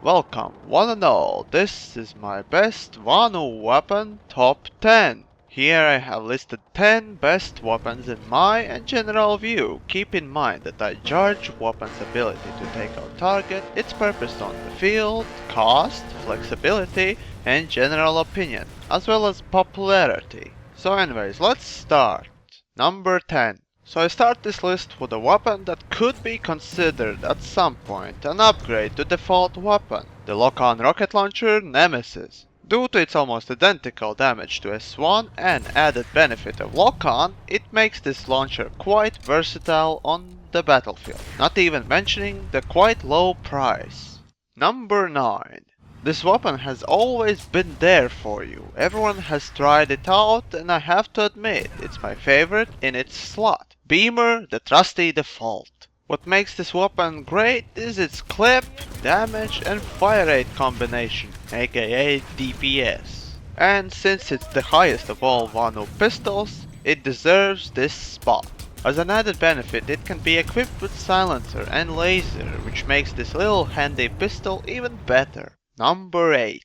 Welcome, one and all. This is my best Vanu weapon top 10. Here I have listed 10 best weapons in my and general view. Keep in mind that I judge weapons' ability to take out target, its purpose on the field, cost, flexibility, and general opinion, as well as popularity. So anyways, let's start. Number 10. So I start this list with a weapon that could be considered at some point an upgrade to default weapon, the lock-on rocket launcher NEMESIS. Due to its almost identical damage to S1 and added benefit of lock-on, it makes this launcher quite versatile on the battlefield, not even mentioning the quite low price. Number 9. This weapon has always been there for you, everyone has tried it out and I have to admit it's my favorite in its slot. Beamer, the trusty default. What makes this weapon great is its clip, damage and fire rate combination, aka DPS. And since it's the highest of all Vanu pistols, it deserves this spot. As an added benefit, it can be equipped with silencer and laser, which makes this little handy pistol even better. Number 8.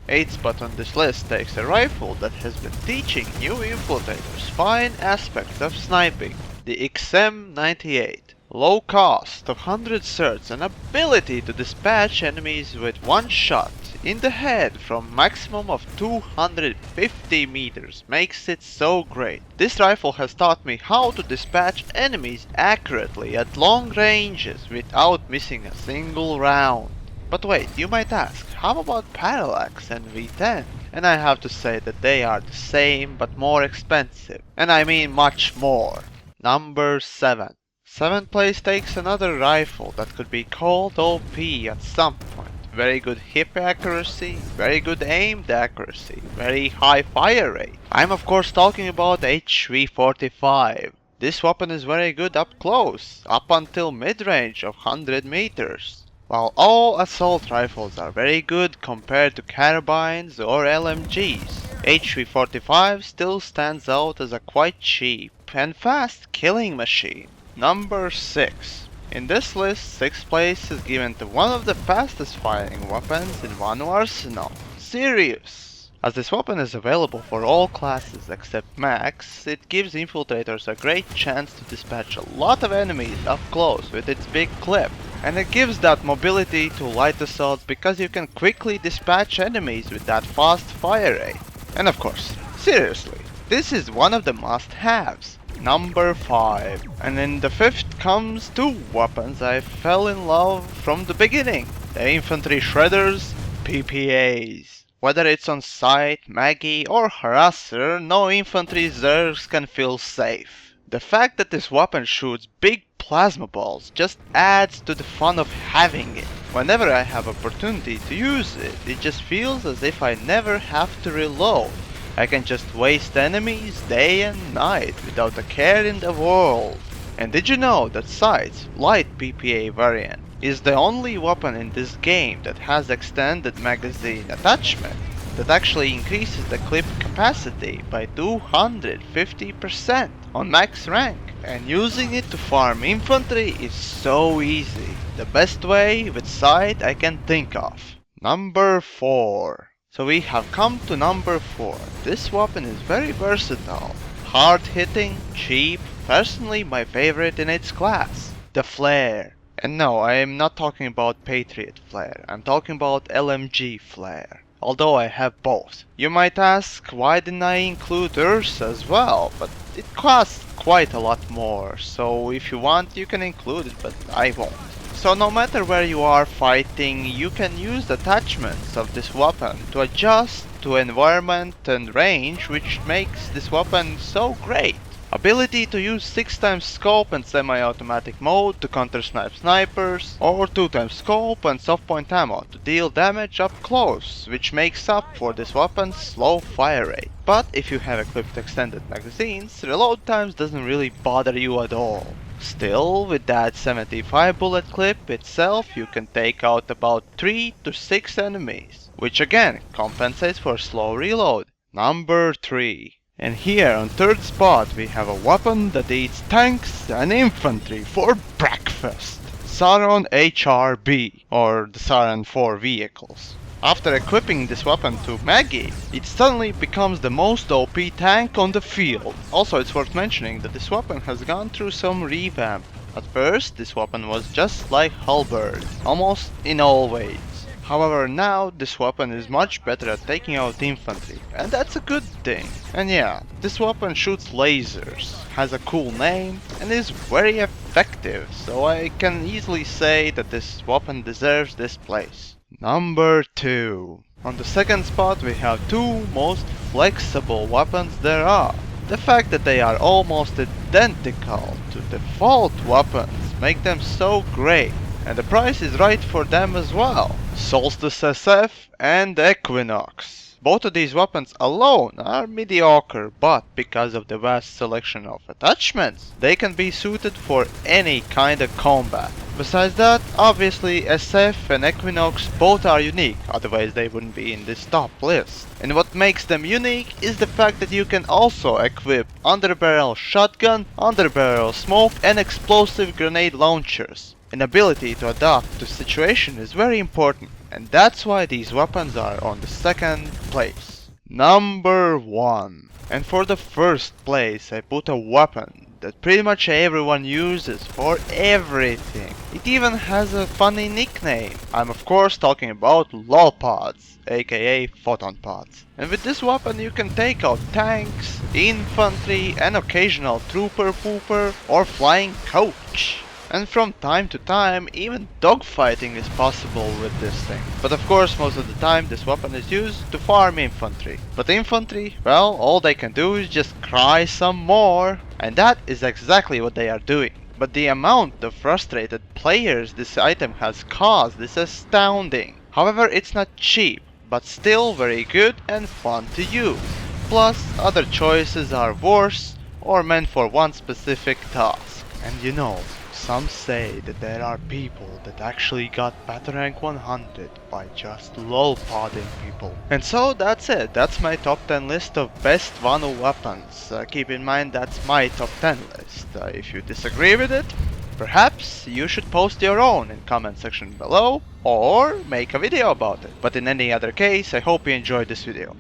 8th spot on this list takes a rifle that has been teaching new infiltrators fine aspects of sniping, the XM98. Low cost of 100 certs and ability to dispatch enemies with one shot in the head from maximum of 250 meters makes it so great. This rifle has taught me how to dispatch enemies accurately at long ranges without missing a single round. But wait, you might ask, how about Parallax and V10? And I have to say that they are the same but more expensive. And I mean much more. Number 7. 7th place takes another rifle that could be called OP at some point. Very good hip accuracy, very good aimed accuracy, very high fire rate. I'm of course talking about HV45. This weapon is very good up close, up until mid-range of 100 meters. While all assault rifles are very good compared to carbines or LMGs, HV45 still stands out as a quite cheap and fast killing machine. Number 6. In this list, 6th place is given to one of the fastest firing weapons in Vanu arsenal, SIRIUS. As this weapon is available for all classes except Max, it gives infiltrators a great chance to dispatch a lot of enemies up close with its big clip. And it gives that mobility to light assaults because you can quickly dispatch enemies with that fast fire rate. And of course, seriously, this is one of the must-haves. Number 5. And in the 5th comes 2 weapons I fell in love from the beginning. The infantry shredders, PPAs. Whether it's on sight, Maggie or harasser, no infantry zergs can feel safe. The fact that this weapon shoots big plasma balls just adds to the fun of having it. Whenever I have opportunity to use it, it just feels as if I never have to reload. I can just waste enemies day and night without a care in the world. And did you know that Sight's light PPA variant is the only weapon in this game that has extended magazine attachment that actually increases the clip capacity by 250% on max rank, and using it to farm infantry is so easy. The best way with sight I can think of. Number 4. So we have come to number 4. This weapon is very versatile, hard hitting, cheap, personally my favorite in its class, the flare. And no, I am not talking about Patriot flare, I'm talking about LMG flare. Although I have both. You might ask, why didn't I include Ursa as well? But it costs quite a lot more, so if you want you can include it, but I won't. So no matter where you are fighting, you can use the attachments of this weapon to adjust to environment and range, which makes this weapon so great. Ability to use 6x scope and semi-automatic mode to counter-snipe snipers, or 2x scope and soft point ammo to deal damage up close, which makes up for this weapon's slow fire rate. But if you have equipped extended magazines, reload times doesn't really bother you at all. Still, with that 75 bullet clip itself, you can take out about 3 to 6 enemies, which again compensates for slow reload. Number 3. And here on 3rd spot we have a weapon that eats tanks and infantry for breakfast. Saron HRB, or the Saron 4 vehicles. After equipping this weapon to Maggie, it suddenly becomes the most OP tank on the field. Also, it's worth mentioning that this weapon has gone through some revamp. At first, this weapon was just like Halberd, almost in all ways. However, now this weapon is much better at taking out infantry, and that's a good thing. And yeah, this weapon shoots lasers, has a cool name, and is very effective, so I can easily say that this weapon deserves this place. Number 2. On the second spot we have two most flexible weapons there are. The fact that they are almost identical to default weapons make them so great. And the price is right for them as well. Solstice SF and Equinox. Both of these weapons alone are mediocre, but because of the vast selection of attachments, they can be suited for any kind of combat. Besides that, obviously SF and Equinox both are unique, otherwise they wouldn't be in this top list. And what makes them unique is the fact that you can also equip underbarrel shotgun, underbarrel smoke, and explosive grenade launchers. An ability to adapt to situation is very important, and that's why these weapons are on the second place. Number 1. And for the first place I put a weapon that pretty much everyone uses for everything. It even has a funny nickname. I'm of course talking about lolpods, aka photon pods. And with this weapon you can take out tanks, infantry, an occasional trooper pooper, or flying coach. And from time to time, even dogfighting is possible with this thing. But of course, most of the time, this weapon is used to farm infantry. But infantry, well, all they can do is just cry some more. And that is exactly what they are doing. But the amount of frustrated players this item has caused is astounding. However, it's not cheap, but still very good and fun to use. Plus, other choices are worse or meant for one specific task. And you know, some say that there are people that actually got Battle Rank 100 by just lolpodding people. And so that's it, that's my top 10 list of best Vanu weapons. Keep in mind that's my top 10 list. If you disagree with it, perhaps you should post your own in comment section below or make a video about it. But in any other case, I hope you enjoyed this video.